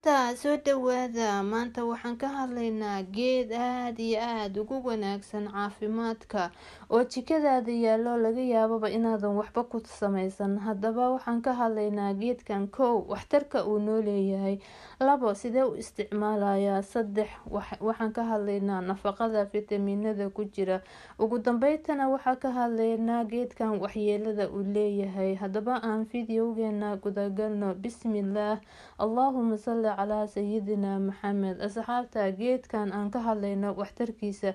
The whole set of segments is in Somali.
Soo dhawaada maanta waxaan ka hadlaynaa geed aad iyo aad ugu wanaagsan caafimaadka oo jikadaada yaallo laga yaababa inaadan waxba ku samaysan. Haddaba waxaan ka hadlaynaa geedkan. Kow, waxtarka uu noo leeyahay. Labo, sidee u isticmaalayaa. Saddex, waxaan ka hadlaynaa nafaqada fitamiinada ku jira. Ugu dambeyntiina waxaan ka hadlaynaa geedkan waxyeelada uu leeyahay. Haddaba aan fiidiyowgeena gudagalno. Bismillaah. Allahumma salli calaa sayidina Maxamed. Asxaabta, geedkan aan ka hadlayno waxtarkiisa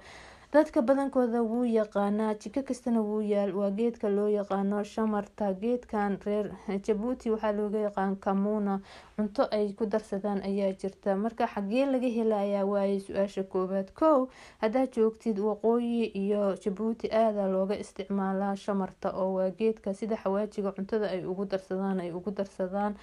dadka badankooda wuu yaqaanaa, jiko kastana wuu yaal. Waa geedka loo yaqaano shamarta. Geedkan reer Jabuuti waxaa looga yaqaan kamuuna. Cunto ay ku darsadaan ayaa jirta. Marka xagee laga helayaa waaye su-aasha koobaad. Kow, haddaad joogtid waqooyi iyo Jabuuti aada looga isticmaalaa shamarta, oo waa geedka sida xawaajiga cuntada ay ugu darsadaan.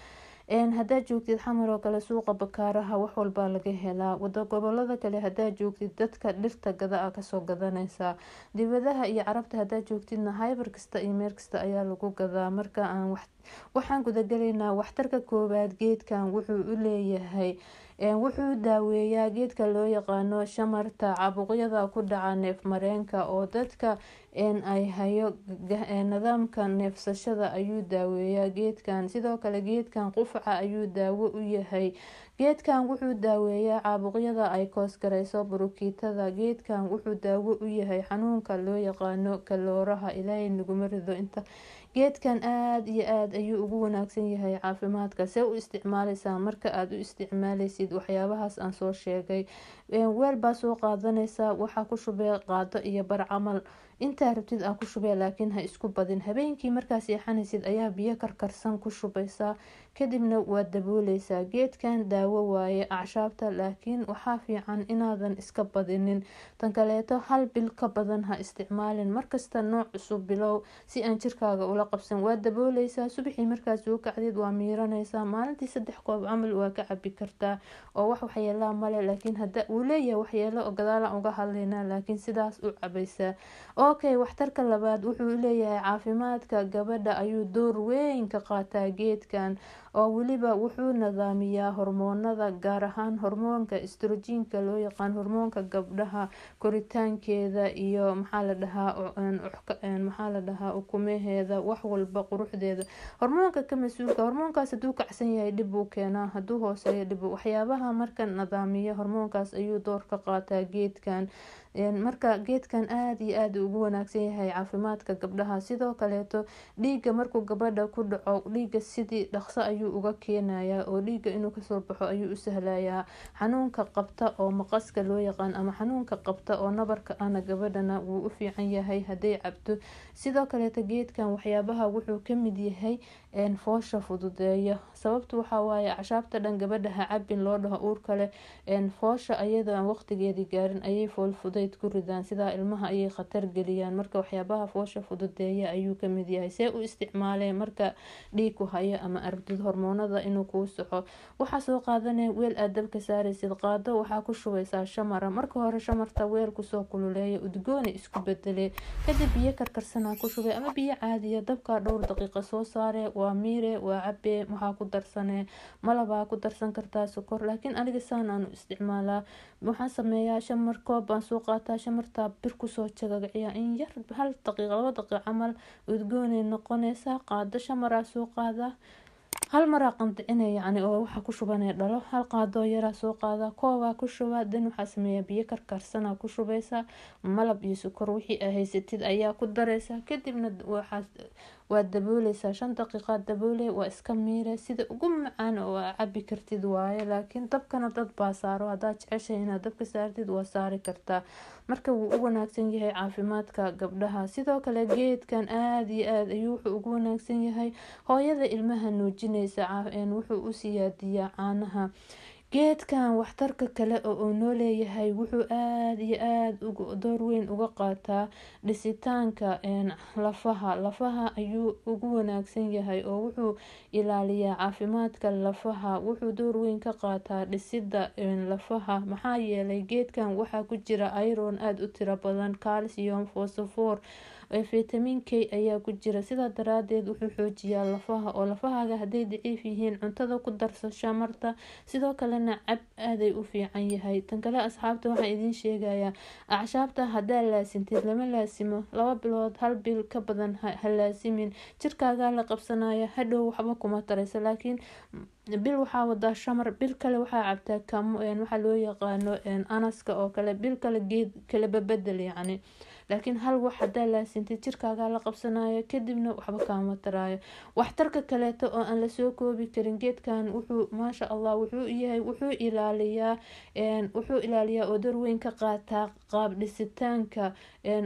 Haddaad joogtid xamar oo kale, suuqa bakaaraha wax walbaa laga helaa. Gobolada kale haddaad joogtid dadka dhirta gada kasoo gadanaysaa. Dibadaha iyo carabta haddaad joogtidna haybar kasta iyo meel kasta ayaa lagu gadaa. Marka waxaan gudagalaynaa waxtarka koowaad. Geedkan wuxuu u leeyahay, wuxuu daaweeyaa geedka loo yaqaano shamarta caabuqyada ku dhaca neef mareenka oo dadka ay hayo nidaamka neefsashada ayuu daaweeyaa geedkan. Sidoo kale geedkan qufaca ayuu daawo u yahay. Geedkan wuxuu daaweeyaa caabuqyada ay koosgarayso burukiitada. Geedkan wuxuu daawo u yahay xanuunka loo yaqaano kalooraha. Ilaahay naguma rido inta. Geedkan aad iyo aad ayuu ugu wanaagsan yahay caafimaadka. See u isticmaalaysaa. Marka aad u isticmaalaysid waxyaabahaas aan soo sheegay, weel baa soo qaadanaysaa, waxaa ku shubee qaado iyo bar camal. Intaa rabtid aan ku shubee, laakiin ha isku badin. Habeenkii markaa seexanaysid ayaa biyo karkarsan ku shubaysaa, kadibna waad dabooleysaa. Geedkan daawo waaye acshaabta, laakiin waxaa fiican inaadan iska badinin. Tan kaleeto, hal bil ka badan ha isticmaalin. Markasta nooc cusub bilow si aan jirkaaga ula qabsan. Waad dabooleysaa. Subaxii markaad soo kacdid waa miiranaysaa. Maalintii 3 koob camal waa ka cabi kartaa oo wax waxyeelaa male. Laakiin hadda uu leeyahay waxyeelo oo gadaalaan uga hadlaynaa, laakiin sidaas u cabaysaa. Okay, waxtarka labaad wuxuu leeyahay caafimaadka gabadha ayuu door weyn ka qaataa geedkan, oo weliba wuxuu nidaamiyaa hormoonada, gaar ahaan hormoonka estrogenka loo yaqaan, hormoonka gabdhaha koritaankeeda iyo maxaa la dhahaa ukumeheeda, wax walba quruxdeeda. Hormoonka ka masuulka, hormoonkaas haduu kacsan yahay dhib uu keenaa, haduu hooseeyo dhib. Waxyaabaha marka nidaamiya hormoonkaas ayuu door ka qaataa geedkan. Marka geedkan aad iyo aad ugu wanaagsan yahay caafimaadka gabdhaha. Sidoo kaleeto dhiiga markuu gabadha ku dhaco, dhiiga sidii dhaqso ayuu uga keenayaa oo dhiiga inuu kasoo baxo ayuu u sahlayaa. Xanuunka qabta oo maqaska loo yaqaan ama xanuunka qabta oo nabarka ana gabadhana wuu u fiican yahay hadday cabto. Sidoo kaleeto geedkan waxyaabaha wuxuu ka mid yahay foosha fududeeya. Sababtu waxaa waaye acshaabta dhan gabadha ha cabin loo dhaho uur kale. Foosha ayada aan waqtigeedii gaarin ayay fool fudayd ku ridaan, sidaa ilmaha ayay khatar geliyaan. Marka waxyaabaha foosha fududeeya ayuu ka mid yahay. See u isticmaalee marka dhiig ku hayo ama arbid hormoonada inuu kuu soco. Waxaa soo qaadanay weel aad dabka saaraysid, qaado waxaa ku shubaysaa shamara. Marka hore shamarta weel kusoo kululeeya, udgooni isku bedelee, kadib biyo karkarsanaa ku shubay ama biyo caadiya. Dabka dhowr daqiiqo soo saare, waa miire, waa cabee. Waxaa ku darsanee malabaa ku darsan kartaa, sokor, laakiin aniga saan aan u isticmaalaa. Waxaan sameeyaa shamar koob baan soo qaataa, shamarta bir kusoo jagagciya in yar, 1 daqiiqo 2 daqiiqo camal udgoonay noqonaysaa. Qaado shamaraa soo qaada, hal maraa qandicinaya yani oo waxa ku shubanay dhalo. Hal qaado yaraa soo qaada, koobaa ku shubaa, dan waxaa sameeyaa biyo karkarsana ku shubaysaa, malab iyo sokor wixii aad haysatid ayaa ku daraysaa. Kadibna waad dabooleysaa 5 daqiiqo daboole, waa iska miire. Sida ugu macaan oo aad cabi kartid waaye, laakiin dabkana dad baa saaro. Haddaad jeceshahay inaad dabka saartid waa saari kartaa. Marka wuu u wanaagsan yahay caafimaadka gabdhaha. Sidoo kale geedkan aad iyo aad ayuu wuxuu ugu wanaagsan yahay hooyada ilmaha nuujinaysa, wuxuu u siyaadiyaa caanaha. Geedkan waxtarka kale oo uu noo leeyahay wuxuu aad iyo aad door weyn uga qaataa dhisitaanka lafaha ayuu ugu wanaagsan yahay oo wuxuu ilaaliyaa caafimaadka lafaha. Wuxuu door weyn ka qaataa dhisida lafaha, maxaa yeelay geedkan waxaa ku jira iron aad u tiro badan, calcium, phosphorus vitamin K ayaa ku jira, sidaa daraadeed wuxuu xoojiyaa lafaha oo lafahaaga haday daciif yihiin cuntada ku darso shamarta, sidoo kalena cab aaday u fiican yahay. tan kale asxaabta waxaan idin sheegayaa acshaabta hadaa laasintid lama laasimo 2 bilood 1 bil ka badan ha laasimin, jirkaaga la qabsanaya hadhow waxba kuma tarayso. laakiin bil waxaa wadaa shamar, bil kale waxaa cabtaa waxaa loo yaqaano anaska oo kale, bil kale geed kala bedel yacni. laakiin hal wax hadaa laasintid jirkaaga la qabsanayo kadibna waxba kaama taraayo. waxtarka kaleeto oo aan lasoo koobi karin geedkan wuxuu maasha Allah wuxuu ilaaliyaa oo door weyn ka qaataa qaab dhisitaanka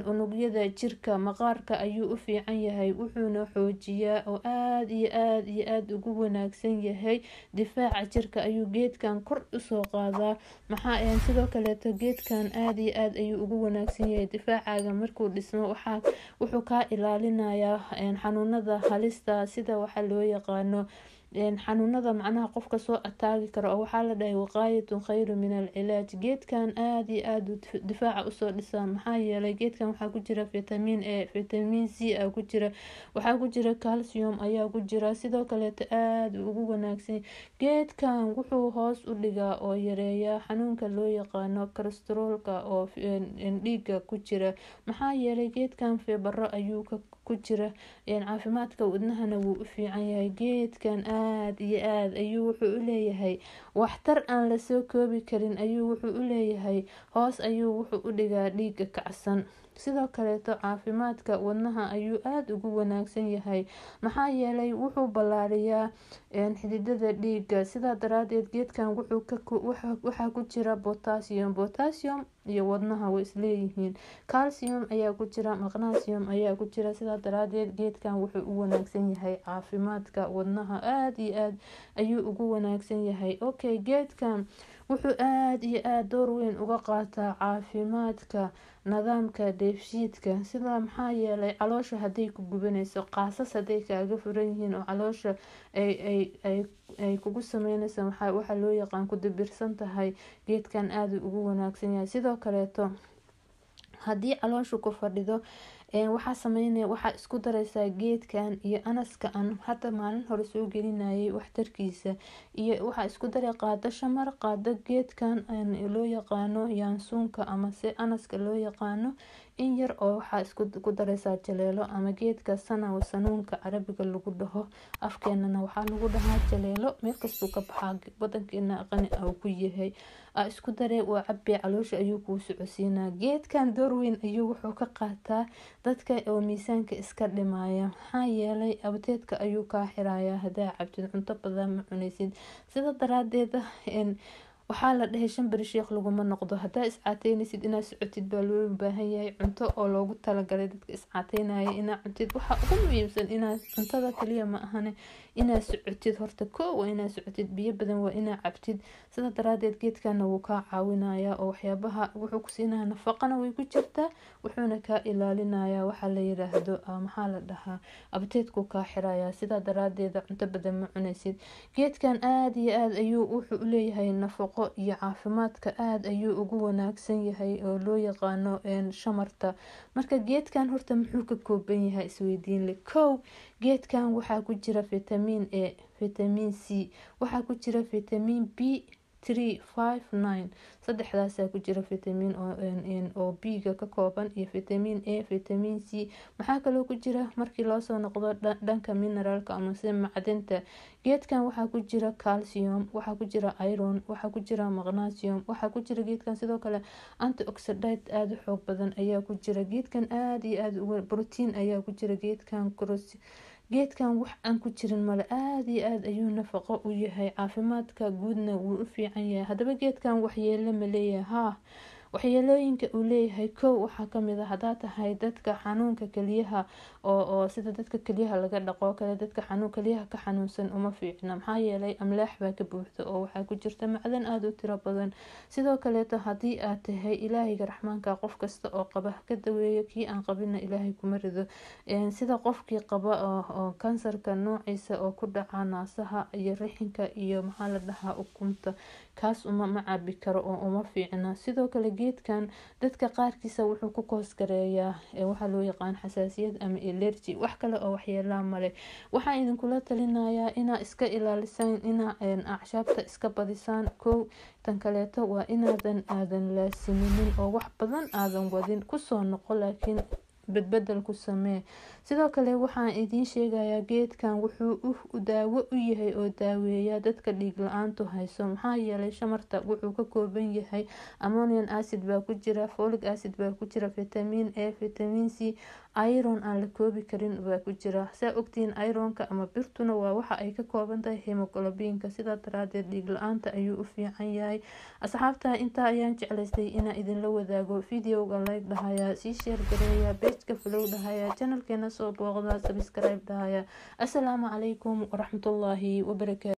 unugyada jirka, maqaarka ayuu u fiican yahay, wuxuuna xoojiyaa oo aad iyo aad ugu wanaagsan yahay difaaca jirka ayuu geedkan kor usoo qaadaa. maxaa sidoo kaleeto geedkan aad iyo aad ayuu ugu wanaagsan yahay difaacaga markuu dhismo, wuxuu kaa ilaalinayaa xanuunada halista sida waxa loo yaqaano xanuunada macnaha qofka soo ataagi karo oo waxaa la dhahay waqaayatun khayru min alcilaaj. geedkan aad iyo aad difaaca usoo dhisaa, maxaa yeelay geedkan waxaa ku jira vitamin A, vitamin C aa ku jira, waxaa ku jira calcium ayaa ku jira, sidoo kaleeto aad ugu wanaagsan. geedkan wuxuu hoos u dhigaa oo yareeyaa xanuunka loo yaqaano kolestaroolka oo dhiiga ku jira, maxaa yeelay geedkan feebaro ayuu ku jira, caafimaadka wadnahana wuu u fiican yahay. geedkan aad iyo aad ayuu wuxuu u leeyahay waxtar aan lasoo koobi karin, ayuu wuxuu u leeyahay hoos ayuu wuxuu u dhigaa dhiiga kacsan, sidoo kaleeto caafimaadka wadnaha ayuu aad ugu wanaagsan yahay, maxaa yeelay wuxuu ballaariyaa xididada dhiiga. sidaa daraadeed geedkan waxaa ku jira potassium iyo wadnaha way isleeyihiin, calcium ayaa ku jira, magnesium ayaa ku jira, sidaa daraadeed geedkan wuxuu u wanaagsan yahay caafimaadka wadnaha, aad iyo aad ayuu ugu wanaagsan yahay. okay, geedkan wuxuu aad iyo aad door weyn uga qaataa caafimaadka nidaamka dheefshiidka, sida maxaa yeelay caloosha haday ku gubanayso, qaasas haday kaaga furan yihiin oo caloosha ay kugu sameynayso waxa loo yaqaan ku dibirsan tahay, geedkan aad ugu wanaagsan yahay. sidoo kaleeto hadii caloosha ku fadhido waxaa isku daraysaa geedkan iyo anaska aan hadda maalin hore soo gelinayay waxtarkiisa, iyo waxaa isku daray qaado shamar, qaado geedkan loo yaqaano yaansuunka ama se anaska loo yaqaano, in yar oo waxaa isku daraysaa jaleelo ama geedka sanuunka carabiga lagu dhaho, afkeenana waxaa lagu dhahaa jaleelo, meel kastuu ka baxaa wadankeena qani uu ku yahay. isku daree waa cabbi, caloosha ayuu kuu socodsiinaa. geedkan door weyn ayuu wuxuu ka qaataa dadka oo miisaanka iska dhimaya, maxaa yeelay abteedka ayuu kaa xirayaa hadaa cabtid, cunto badan ma cunaysid. sida daraadeed waxaa la dhahay 5 bari sheekh laguma noqdo, hadaa iscaateynaysid inaad socotid baa loo baahan yahay, cunto oo loogu talagalay dadka iscaateynaya inaad cuntid. waxaa ugu muhiimsan inaad cuntada kaliya ma ahane inaad socotid, horta koow waa inaad socotid, biyo badan waa inaad cabtid. sida daraadeed geedkana wuu kaa caawinayaa oo waxyaabaha wuxuu ku siinayaa nafaqana way ku jirtaa, wuxuuna kaa ilaalinayaa waxaa la yiraahdo maxaa la dhahaa abteedku kaa xirayaa, sida daraadeed cunto badan ma cunaysid. geedkan aad iyo aad ayuu wuxuu u leeyahay nafaqo iyo caafimaadka aad ayuu ugu wanaagsan yahay oo loo yaqaano shamarta. marka geedkan horta muxuu ka kooban yahay isweydiin leh. kow, geedkan waxaa ku jira vitamin A, vitamin C, waxaa ku jira vitamin B3, 5, 9, saddexdaasaa ku jira vitamin oo B-ga ka kooban, iyo vitamin A, vitamin C. maxaa kaloo ku jira markii loo soo noqdo dhanka mineralka ama se macdanta, geedkan waxaa ku jira calcium, waxaa ku jira iron, waxaa ku jira magnesium, waxaa ku jira geedkan sidoo kale antioxidant aad u xoog badan ayaa ku jira. geedkan aad iyo aad protein ayaa ku jira. geedkan wax aan ku jirin male, aad iyo aad ayuu nafaqo u yahay, caafimaadka guudna wuu u fiican yahay. hadaba geedkan waxyeelo ma leeyahay? waxyeelooyinka uu leeyahay kow waxaa kamid ah hadaa tahay dadka xanuunka kaliyaha oo sida dadka kaliyaha laga dhaqo kale, dadka kaliyaha ka xanuunsan uma fiicna, maxaa yeelay amlaax baa ka buuxda oo waxaa ku jirta macdan aad u tiro badan. sidoo kaleeto hadii aad tahay ilaahayga raxmaanka, qof kasta oo qaba ka daweeyo, kii aan qabina ilaahay kuma rido. sida qofkii qaba oo kansarka noociisa oo ku dhaca naasaha iyo rixinka iyo maxaa la dhahaa ukunta, kaas ma cabi karo oo uma fiicna. Sidoo kale geedkan dadka qaarkiisa wuxuu ku koos gareeyaa waxa loo yaqaan xasaasiyad ama allergy, wax kale oo waxyeelaa male. waxaan idinkula talinayaa inaa iska ilaalisaan inaa acshaabta iska badisaan. tan kaleeto waa inaadan laasiminin oo wax badan aadan wadin, kusoo noqo laakiin badbedel ku samee. sidoo kale waxaan idiin sheegayaa geedkan wuxuu daawo u yahay oo daaweeya dadka dhiig la-aantu hayso, maxaa yeelay shamarta wuxuu ka kooban yahay ammonium acid baa ku jira, folic acid baa ku jira, vitamin A, vitamin C, iron aan la koobi karin baa ku jira. saa ogtiin ironka ama birtuna waa waxa ay ka kooban tahay hemoglobinka, sidaa daraadeed dhiig la-aanta ayuu u fiican yahay. asxaabta intaa ayaan jeclaystay inaan idinla wadaago. videoga like dhahaya, sii share gareeya, pageka follow dhahaya, channelkeena soo booqda, subscribe dhahaya. assalaamu calaykum waraxmatullaahi wabarakaatu.